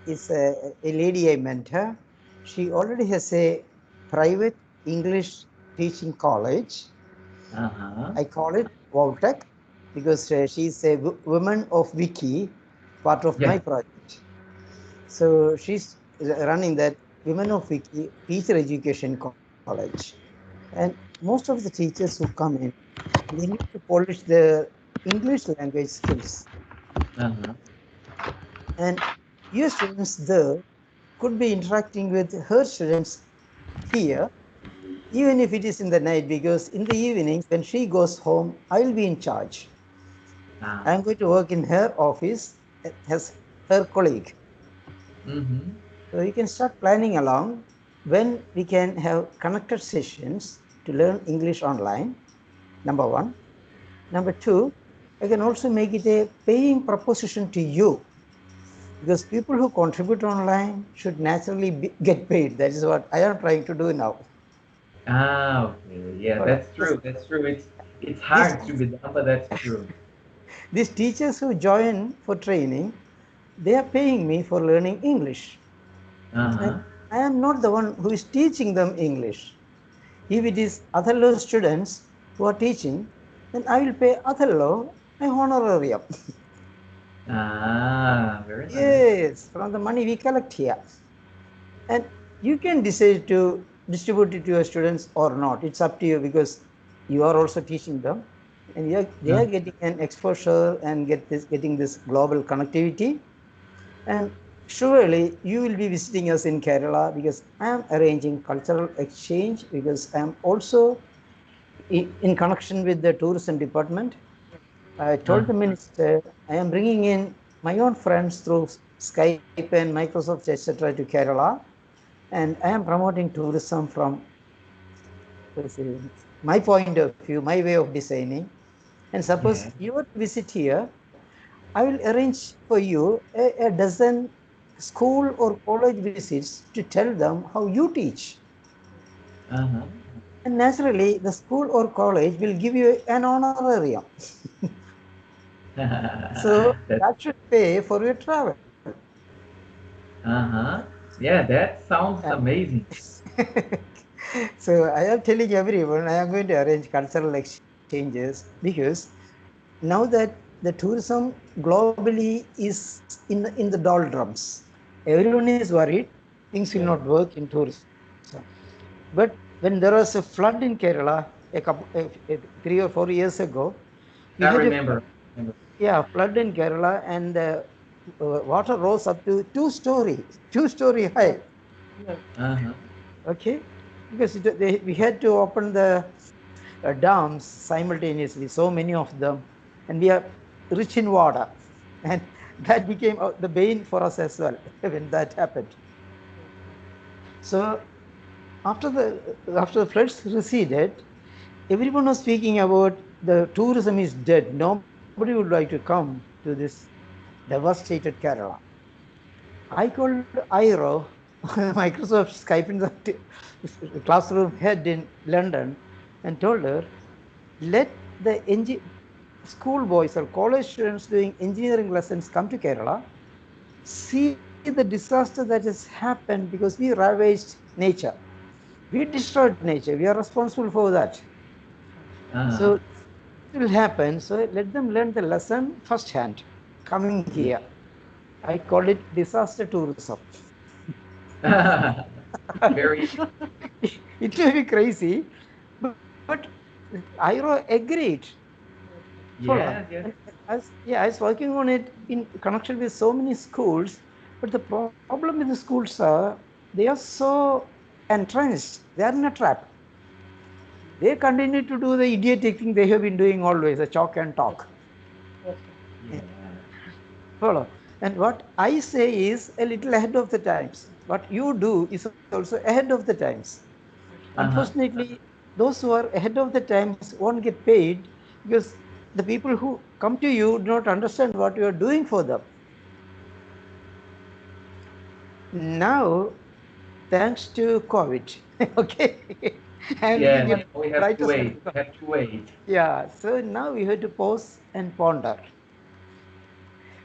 is a lady I mentor. She already has a private English teaching college. I call it WOWTEC because she's a woman of Wiki, part of my Yeah. project. So she's running that Women of Wiki Teacher Education College. And most of the teachers who come in, they need to polish their English language skills. Uh-huh. And your students there could be interacting with her students here, even if it is in the night, because in the evenings when she goes home, I'll be in charge. Ah. I'm going to work in her office as her colleague. Mm-hmm. So you can start planning along when we can have connected sessions to learn English online, number one. Number two, I can also make it a paying proposition to you because people who contribute online should naturally get paid. That is what I am trying to do now. Ah, okay. Yeah, Hold on. that's true. That's true. It's These, hard to be done, but that's true. these teachers who join for training, they are paying me for learning English. And Uh-huh. I am not the one who is teaching them English. If it is Athalo students who are teaching, then I will pay Athalo my honorarium. Ah, very nice. Yes, from the money we collect here. And you can decide to distribute it to your students or not. It's up to you because you are also teaching them and they Uh, are getting an exposure and getting this global connectivity. And surely you will be visiting us in Kerala because I am arranging cultural exchange because I am also in connection with the tourism department. I uh, told the minister I am bringing in my own friends through Skype and Microsoft, etc., to Kerala, and I am promoting tourism from my point of view, my way of designing. And suppose yeah. you were to visit here, I will arrange for you a dozen school or college visits to tell them how you teach. Uh-huh. And naturally, the school or college will give you an honorarium. So That, that should pay for your travel. uh-huh. Yeah, that sounds amazing. So I am telling everyone I am going to arrange cultural exchanges because now that the tourism globally is in the doldrums, everyone is worried things will Yeah. not work in tourism. But when there was a flood in Kerala a 3 or 4 years ago, we I had a remember. Remember. flood in Kerala, and the water rose up to two story high. Uh-huh. Okay, because we had to open the dams simultaneously, so many of them, and we are rich in water, and that became the bane for us as well when that happened. So after the floods receded, everyone was speaking about the tourism is dead. Nobody would like to come to this devastated Kerala. I called Iro, Microsoft Skype in the classroom head in London, and told her, let the school boys or college students doing engineering lessons come to Kerala, see the disaster that has happened because we ravaged nature. We destroyed nature. We are responsible for that. Uh-huh. So it will happen. So let them learn the lesson firsthand coming here. Yeah. I call it disaster tourism. Very. It may be crazy, but Iro agreed. Follow. Yes, And yes. I was working on it in connection with so many schools, but the problem with the schools are they are so entrenched. They are in a trap. They continue to do the idiotic thing they have been doing always, a chalk and talk. Yeah. Follow. And what I say is a little ahead of the times. What you do is also ahead of the times. Uh-huh. Unfortunately, those who are ahead of the times won't get paid because the people who come to you do not understand what you are doing for them. Now, thanks to COVID, okay, I'm Yeah, looking at we have to brighter side wait. of We God. have to wait. Yeah, so now we have to pause and ponder.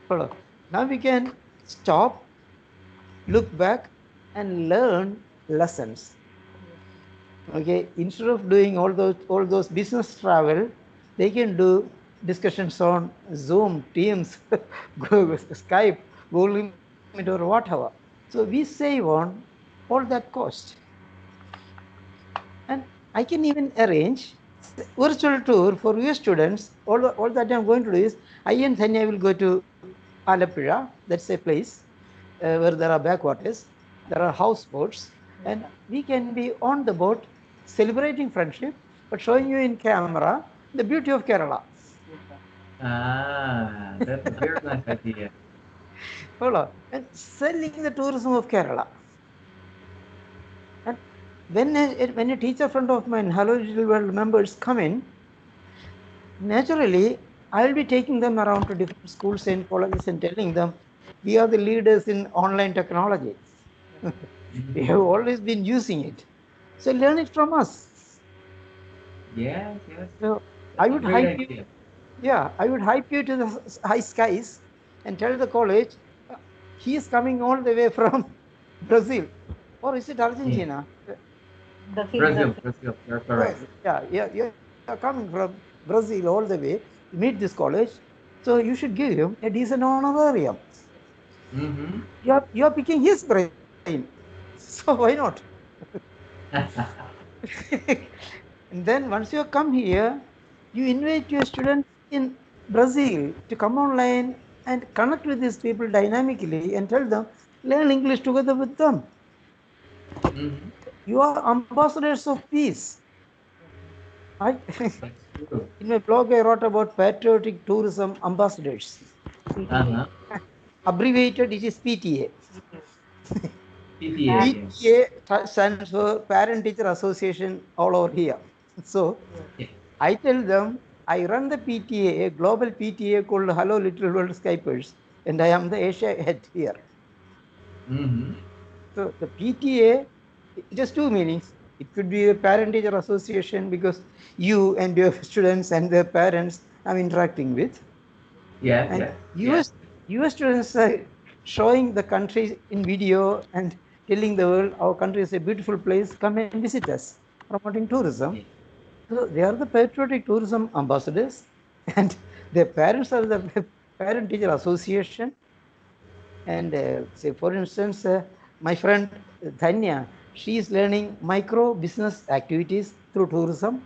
Follow. Now we can stop look back and learn lessons. Okay, instead of doing all those business travel, they can do discussions on Zoom, Teams, Skype, Google Meet, or whatever. So we save on all that cost. And I can even arrange virtual tour for your students. All that I'm going to do is I and Dhanya will go to Alapura. That's a place where there are backwaters, there are houseboats, and we can be on the boat celebrating friendship, but showing you in camera the beauty of Kerala. That's a very nice idea. Hello. And selling the tourism of Kerala. And when a teacher friend of mine, Hello Digital World members come in, naturally, I'll be taking them around to different schools and colleges and telling them, we are the leaders in online technology. We have always been using it. So learn it from us. Yes, yes. So That's I a would great hype idea. you. Yeah, I would hype you to the high skies and tell the college, he is coming all the way from Brazil. Or is it Argentina? Brazil, Brazil, you're correct. Yeah, you're coming from Brazil all the way to meet this college. So you should give him a decent honorarium. Mm-hmm. You're picking his brain. So why not? And then once you come here, you invite your students in Brazil to come online and connect with these people dynamically and tell them, learn English together with them. Mm-hmm. You are ambassadors of peace. That's true. In my blog, I wrote about patriotic tourism ambassadors. Uh-huh. Abbreviated, it is PTA. PTA, yes. PTA stands for Parent Teacher Association all over here. So Yes. I tell them I run the PTA, a global PTA called Hello Little World Skypers, and I am the Asia head here. Mm-hmm. So the PTA, it has two meanings. It could be a parent teacher association because you and your students and their parents I'm interacting with. Yes, And yes. US students are showing the country in video and telling the world our country is a beautiful place, come and visit us, promoting tourism. Yes. So they are the patriotic tourism ambassadors, and their parents are the parent teacher association. And say, for instance, my friend Dhanya, she is learning micro business activities through tourism,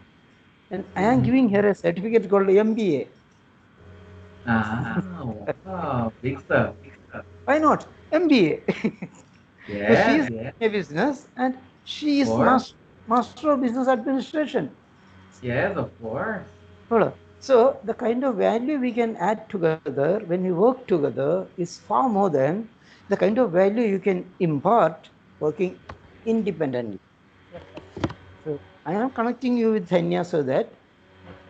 and I am giving her a certificate called MBA. Wow, big stuff. Why not MBA? So she Yes, is yes, a business, and she of is course. master of business administration. Yes, of course. So the kind of value we can add together when we work together is far more than the kind of value you can impart working independently. So I am connecting you with Dhanya so that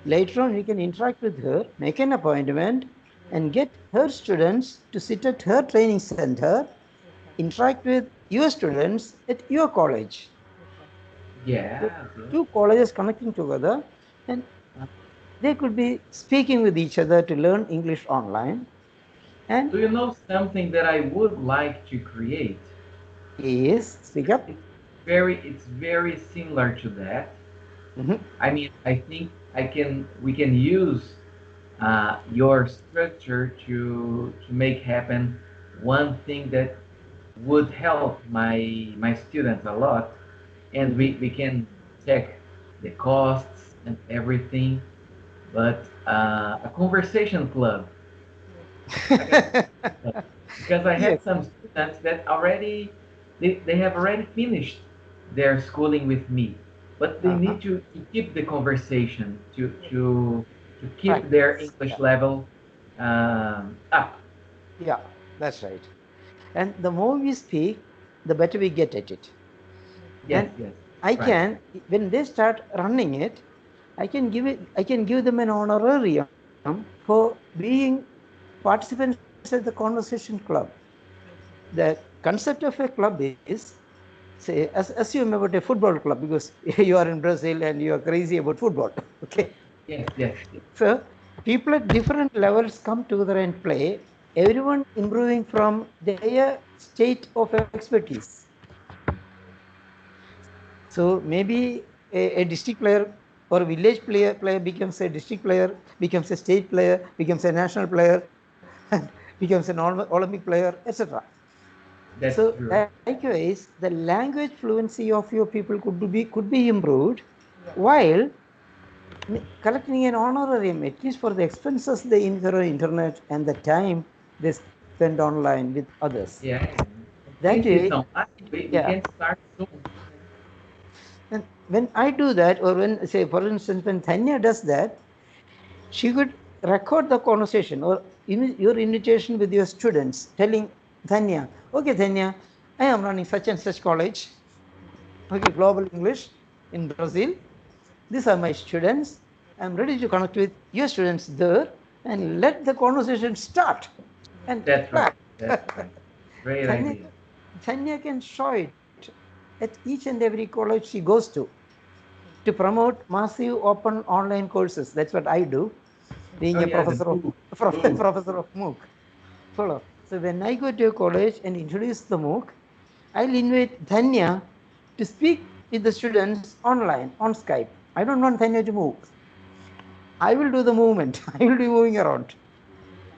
later on you can interact with her, make an appointment, and get her students to sit at her training center, interact with your students at your college. So Yes, yes. two colleges connecting together, and they could be speaking with each other to learn English online. And Do you know something that I would like to create? yes, speak up. It's very similar to that. Mhm. I mean, I think we can use your structure to make happen one thing that would help my students a lot, and we can check the costs and everything. But a conversation club, like a club, because I Yes. had some students that they have already finished their schooling with me, but they Uh-huh. need to keep the conversation to keep their Practice. English level up. Yeah, that's right. And the more we speak, the better we get at it. Yes, And yes, I right. can, when they start running it, I can give them an honorarium for being participants at the conversation club. The concept of a club is, say, assume about a football club because you are in Brazil and you are crazy about football. Okay. Yes, yes, So people at different levels come together and play. everyone improving from their state of expertise. So maybe a district player or a village player becomes a district player, becomes a state player, becomes a national player, and becomes an Olympic player, etc. That's So true. likewise, the language fluency of your people could be improved, while collecting an honorarium, at least for the expenses they incur on internet and the time they spend online with others. Yeah. That Since way, it's online, we yeah. can start soon. And when I do that, or when, say, for instance, when Dhanya does that, she could record the conversation or your invitation with your students, telling Dhanya, okay, Dhanya, I am running such and such college, okay, global English in Brazil. These are my students. I'm ready to connect with your students there and let the conversation start. And That's right. back. That's right. Great Dhanya, idea. Dhanya can show it at each and every college she goes to promote massive open online courses. That's what I do, being Oh a yeah, the professor of move, move. professor of MOOC. Follow. So when I go to a college and introduce the MOOC, I'll invite Dhanya to speak with the students online on Skype. I don't want Dhanya to move. I will do the movement. I will be moving around.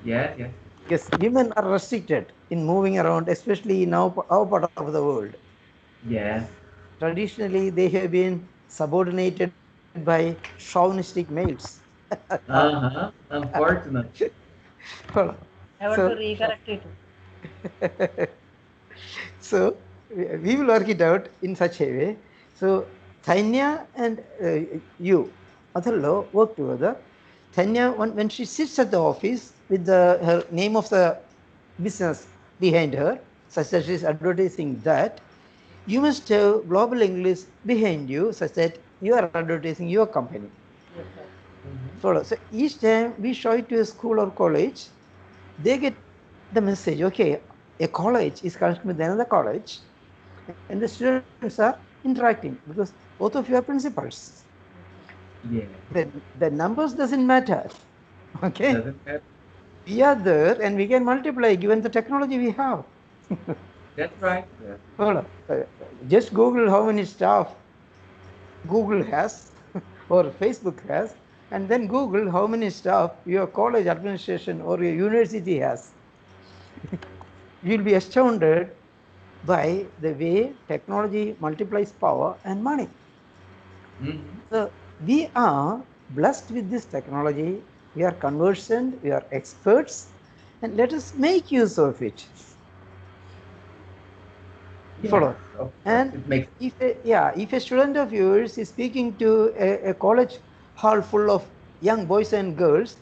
Yes, yes. Yes, women are restricted in moving around, especially in our part of the world. Yes. Traditionally, they have been subordinated by chauvinistic males. Uh-huh. Unfortunate. Well, I want so to recorrect it. so we will work it out in such a way. So Thanya and you, Athalo, work together. Thanya, when she sits at the office with her name of the business behind her, such that she is advertising that, you must have global English behind you, such that you are advertising your company. Yes, sir. Mhm. Follow. So each time we show it to a school or college, they get the message, okay, a college is connected with another college, and the students are interacting because both of you are principals. Yeah. The numbers doesn't matter. Okay, Doesn't matter. we are there and we can multiply given the technology we have. That's right. Yes. Follow. Just Google how many staff Google has or Facebook has, and then Google how many staff your college administration or your university has. You'll be astounded by the way technology multiplies power and money. Hmm. So we are blessed with this technology. We are conversant, we are experts, and let us make use of it. Yes, Follow. of course. And It makes if a student of yours is speaking to a college hall full of young boys and girls,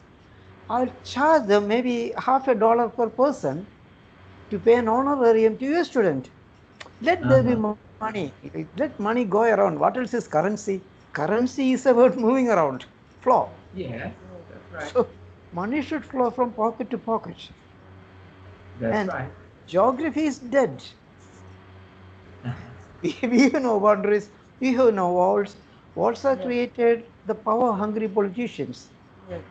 I'll charge them maybe $50 per person to pay an honorarium to your student. Let there be uh-huh. money. Let money go around. What else is currency? Currency is about moving around, flow. Yes, that's right. So money should flow from pocket to pocket. That's And right. geography is dead. We have no boundaries. We have no walls. Walls are Yes, created the power hungry politicians. yes,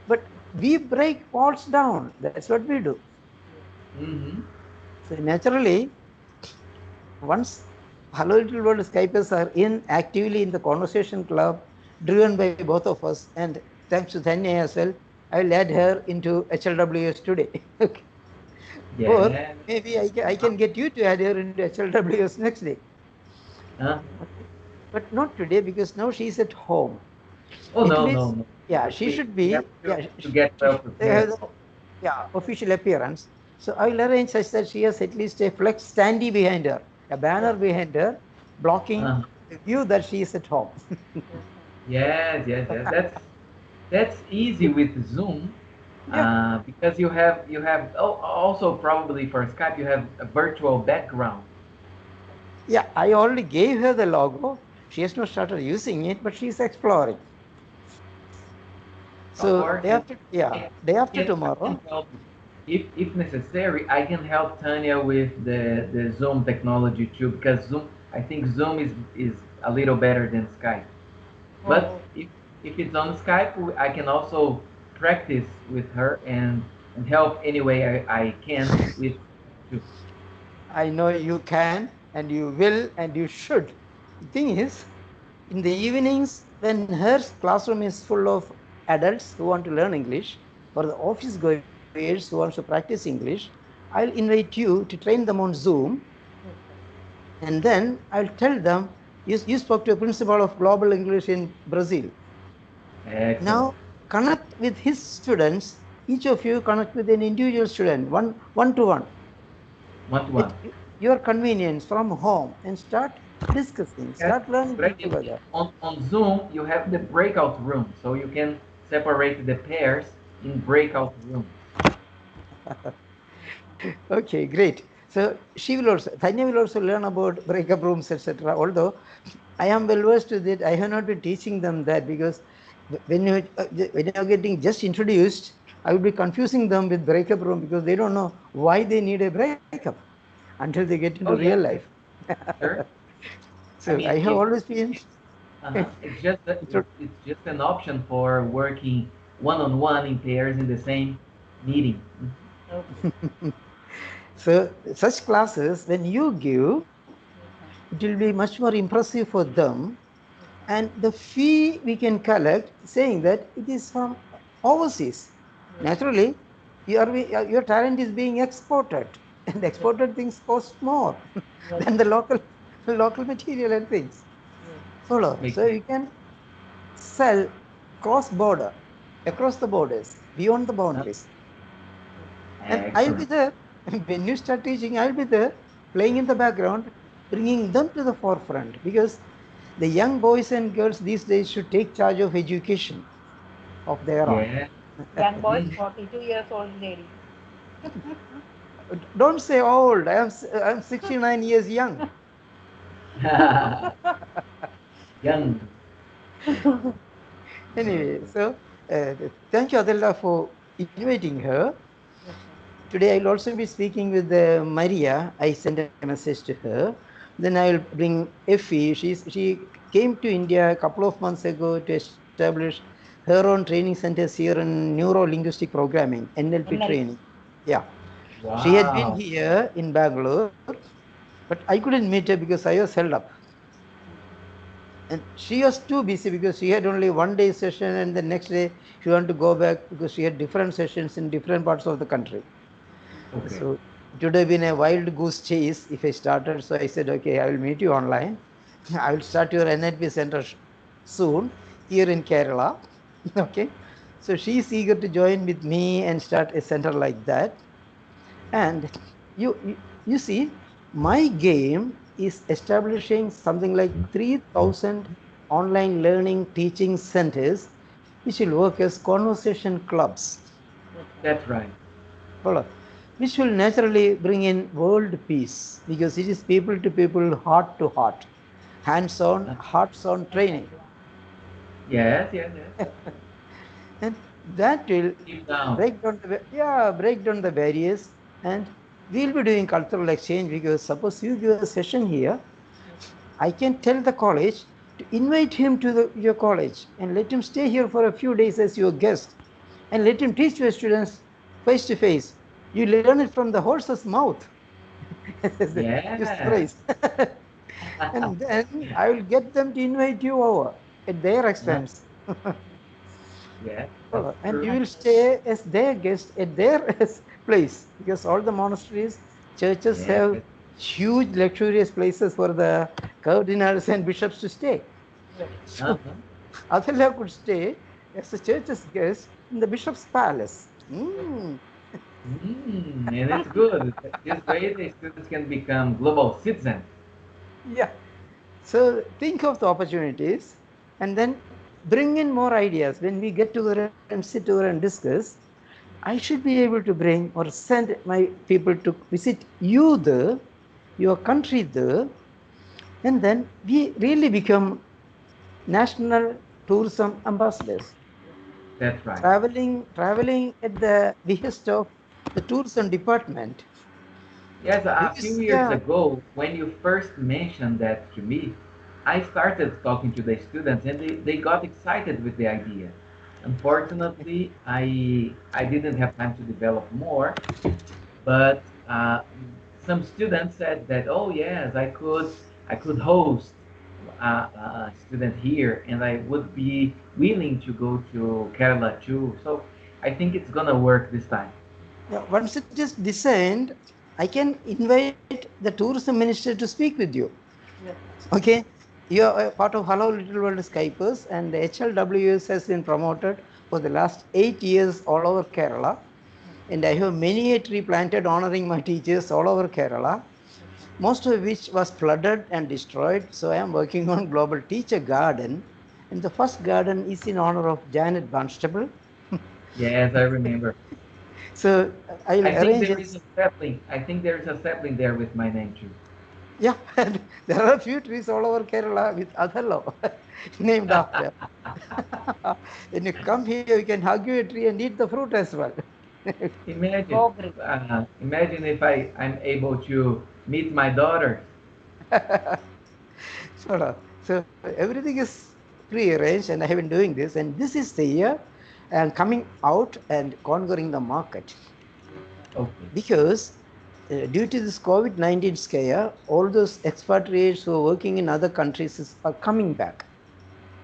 But we break walls down. That's what we do. Mm-hmm. So naturally, once Hello Little World Skypers are in actively in the conversation club, driven by both of us, and thanks to Dhanya as well, I will add her into HLWS today. Okay. Or Yeah. maybe I can get you to add her into HLWS next day. Uh, Okay. But not today because now she's at home. oh At no, no, least, no. yeah, she should We have be, yeah, to get she well should have prepared. the, yeah, official appearance. So I will arrange such that she has at least a flex standee behind her, a banner yes, behind her, blocking Uh, the view that she is at home. yes, yes, yes, yes. That's easy with Zoom, Yeah, because you have also probably for Skype you have a virtual background. yeah, I already gave her the logo. She has not started using it, but she's exploring. So Or day after I tomorrow. can help if necessary. I can help Tanya with the Zoom technology too, because Zoom I think Zoom is a little better than Skype. But oh, if it's on Skype, I can also practice with her and and help any way I can with to. I know you can and you will and you should. The thing is, in the evenings, when her classroom is full of adults who want to learn English, or the office goers who want to practice English, I'll invite you to train them on Zoom, and then I'll tell them, you spoke to a principal of global English in Brazil. Excellent. Now connect with his students. Each of you connect with an individual student, one to one, One to at one. your convenience from home, and start discussing, Yes, start learning but together. on Zoom you have the breakout room, so you can separate the pairs in breakout rooms. Okay, great. So she will also, Dhanya will also learn about breakup rooms, etc. Although I am well versed with it, I have not been teaching them that, because when you are getting just introduced, I would be confusing them with breakup room, because they don't know why they need a breakup until they get into Oh real yes, life. yes, sure. So I I mean, have always been it's just intro- it's just an option for working one on one in pairs in the same meeting. so such classes, when you give, it will be much more impressive for them. And the fee we can collect, saying that it is from overseas. Naturally, your talent is being exported, and exported things cost more than the local material and things. Follow. Makes So sense. you can sell cross border, across the borders, beyond the Uh, boundaries. And I'll be Excellent. there. When you start teaching, I'll be there, playing in the background, bringing them to the forefront, because the young boys and girls these days should take charge of education of their own. Yeah. Young boys, Mhm. 42 years old lady. Don't say old. I'm 69 years young. Young. Anyway, so thank you, Adela, for inviting her. Today I'll also be speaking with Maria. I sent a message to her. Then I will bring Effie. She came to India a couple of months ago to establish her own training centers here in neuro linguistic programming, NLP NLP. training. Yeah, she had been Wow. here in Bangalore, but I couldn't meet her because I was held up. And she was too busy, because she had only 1 day session, and the next day she wanted to go back because she had different sessions in different parts of the country. Okay. So it would have been a wild goose chase if I started. So I said, okay, I will meet you online. I will start your NLP center soon here in Kerala. Okay. So she is eager to join with me and start a center like that. And you see, my game is establishing something like 3,000 online learning teaching centers, which will work as conversation clubs. That's right. Hold on. Which will naturally bring in world peace, because it is people to people, heart to heart, hands on, Uh, hearts on training. yes, yes, yes. And that will Deep down. break down the barriers, and we'll be doing cultural exchange, because suppose you give a session here, I can tell the college to invite him to your college and let him stay here for a few days as your guest, and let him teach your students face to face. You learn it from the horse's mouth. Use the Yeah. phrase. And then I will get them to invite you over at their Uh, expense. yes, that's Oh, and true. you will stay as their guest at their place, because all the monasteries, churches Yes. have huge luxurious places for the cardinals and bishops to stay. So Uh-huh. Athalo could stay as a church's guest in the bishop's palace. Mm. And it's good. This way, the students can become global citizens. Yeah. So think of the opportunities, and then bring in more ideas. When we get together and sit together and discuss, I should be able to bring or send my people to visit you there, your country there, and then we really become national tourism ambassadors, That's right. traveling at the behest of the tourism department. Yes, a few Because years yeah, ago, when you first mentioned that to me, I started talking to the students and they got excited with the idea. Unfortunately, I didn't have time to develop more, but some students said that, oh yes, I could host a student here, and I would be willing to go to Kerala too. So I think it's gonna work this time. Yeah, once it is designed, I can invite the tourism minister to speak with you. Yes. Okay, you are a part of Hello Little World Skypers, and the HLWS has been promoted for the last 8 years all over Kerala. And I have many a tree planted honoring my teachers all over Kerala, most of which was flooded and destroyed. So I am working on Global Teacher Garden. And the first garden is in honor of Janet Barnstable. Yes, I remember. So I'll I think arrange there it. is a sapling. I think there is a sapling there with my name too. Yeah, and there are a few trees all over Kerala with Athalo named after. When you come here, you can hug your tree and eat the fruit as well. Imagine, Go green. imagine if I'm able to meet my daughters. So everything is pre-arranged, and I have been doing this. And this is the year and coming out and conquering the market, Okay. because due to this COVID-19 scare, all those expatriates who are working in other countries are coming back.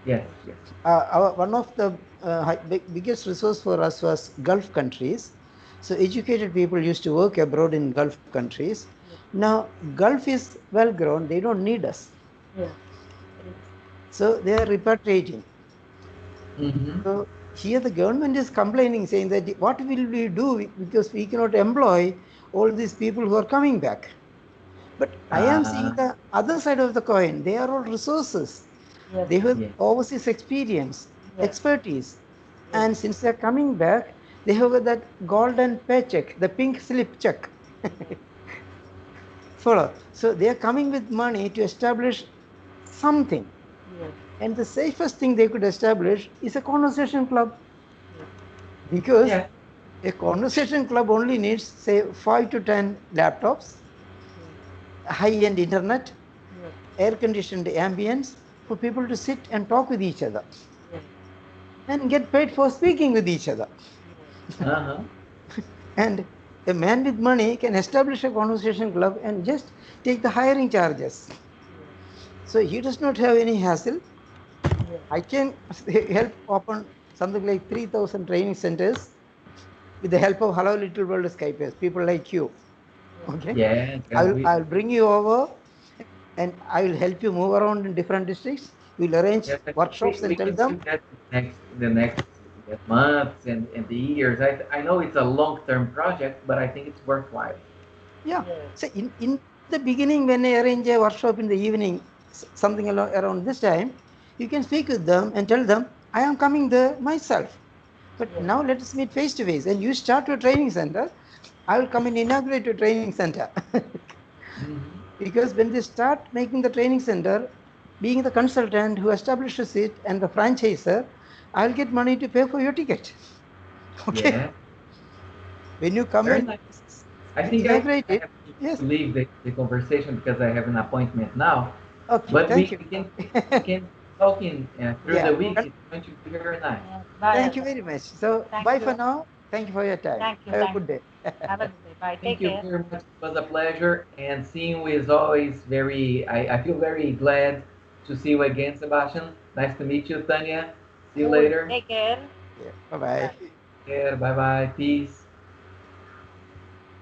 Yes, yes. One of the biggest resource for us was Gulf countries. So educated people used to work abroad in Gulf countries. Now Gulf is well grown; they don't need us. Yes. So they are repatriating. Mm-hmm. So here the government is complaining, saying that what will we do, because we cannot employ all these people who are coming back. But I am seeing Uh, the other side of the coin. They are all resources. Yes. They have yes. overseas experience, Yes. expertise. Yes. And since they're coming back, they have that golden paycheck, the pink slip check. Follow. So they are coming with money to establish something. Yes. And the safest thing they could establish is a conversation club. Because Yeah. a conversation club only needs, say, 5 to 10 laptops, high-end internet, Yes. air-conditioned ambience for people to sit and talk with each other Yes. and get paid for speaking with each other. Uh-huh. And a man with money can establish a conversation club and just take the hiring charges. So he does not have any hassle. Yes. I can help open something like 3,000 training centers with the help of Hello Little World Skypers, people like you. Okay, Yes. And I'll bring you over, and I will help you move around in different districts. We'll arrange yes, I think workshops and we tell can them. do that the next months and the years. I know it's a long-term project, but I think it's worthwhile. Yeah. Yes. So in the beginning, when I arrange a workshop in the evening, something around this time, you can speak with them and tell them, I am coming there myself. But Yes. now let us meet face to face. And you start your training center. I will come and inaugurate your training center. Mm-hmm. Because when they start making the training center, being the consultant who establishes it and the franchiser, I'll get money to pay for your ticket. Okay. Yeah. When you come Very and nice. I think inaugurate I it, have yes. to leave the conversation because I have an appointment now. Okay, But thank you. we can talk in through Yeah. the week. It's going to be very nice. Bye. Thank you very much. So Thank bye you. for now. Thank you for your time. Thank you. Have a Thank good you. day. Have a good day. Bye. Thank Take you care. very much. It was a pleasure, and seeing you is always very. I feel very glad to see you again, Sebastian. Nice to meet you, Tanya. See you Cool. later. Take care. Yeah. Bye bye. Bye. Bye bye. Peace.